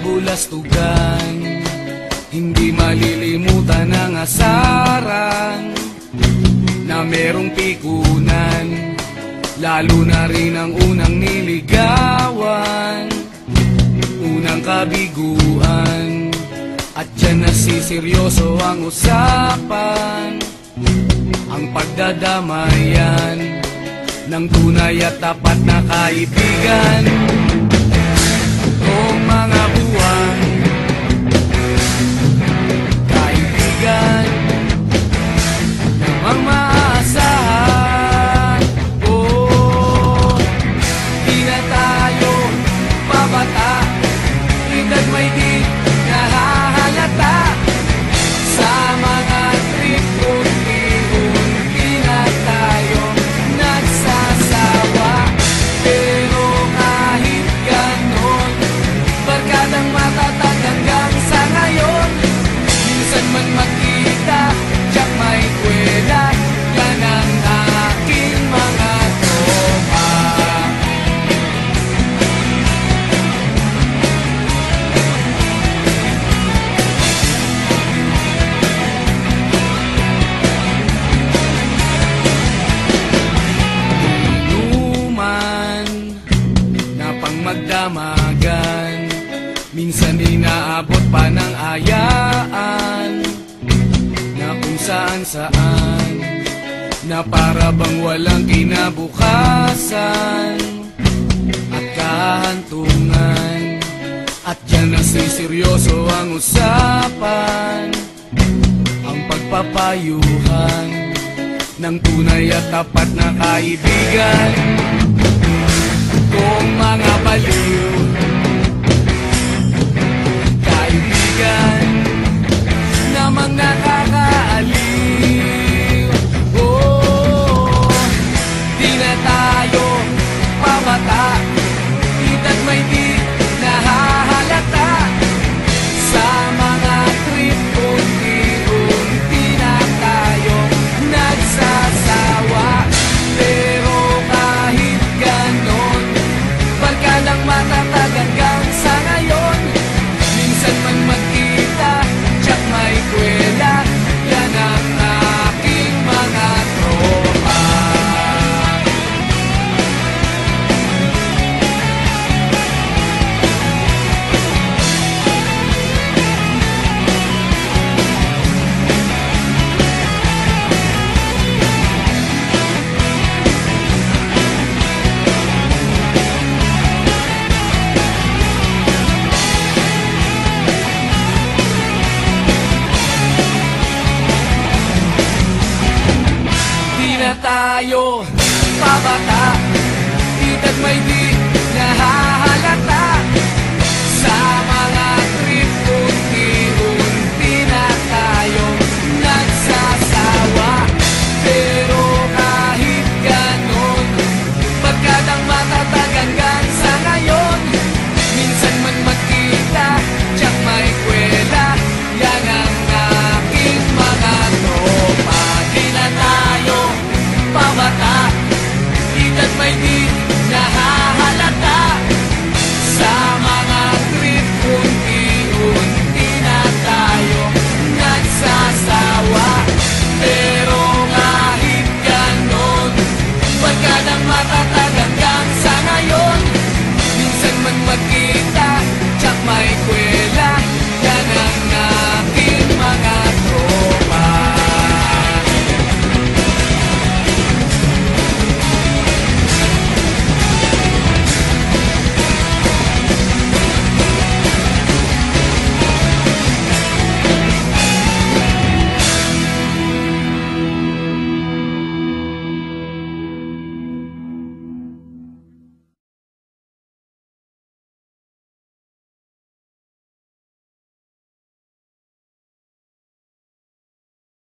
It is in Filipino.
kabulastugan, hindi malilimutan ang asaran na merong pikunan, lalo na rin ang unang niligawan, unang kabiguan. At dyan nasiseryoso ang usapan, ang pagdadamayan ng tunay at tapat na kaibigan. Kung mga buwan, kaibigan namang maaasahan. Oh, di na tayo pabata, edad may di nahahalata. Sa mga trip unti-unti na tayo nagsasawa. Pero kahit ganon, barkadang matatag hanggang sa ngayon. Minsan man magkita, tiyak may kwela, yan ang aking mga tropa. Inuman na pang magdamagan, minsan inaabot pa ng ayaan, na kung saan-saan, na para bang walang kinabukasan at kahantungan. At dyan nasiseryoso ang usapan, ang pagpapayuhan ng tunay at tapat na kaibigan. Kung mga baliw, kaibigan namang nakakaaliw. Oh, di na tayo pabata, edad may di nahahalata. Sa mga trip unti-unti na tayo nagsasawa. Pero kahit ganon, barkadang matatag hanggang sa ngayon. Minsan man magkita, tiyak may kwela, yan ang aking mga tropa. Di na tayo pabata, edad may di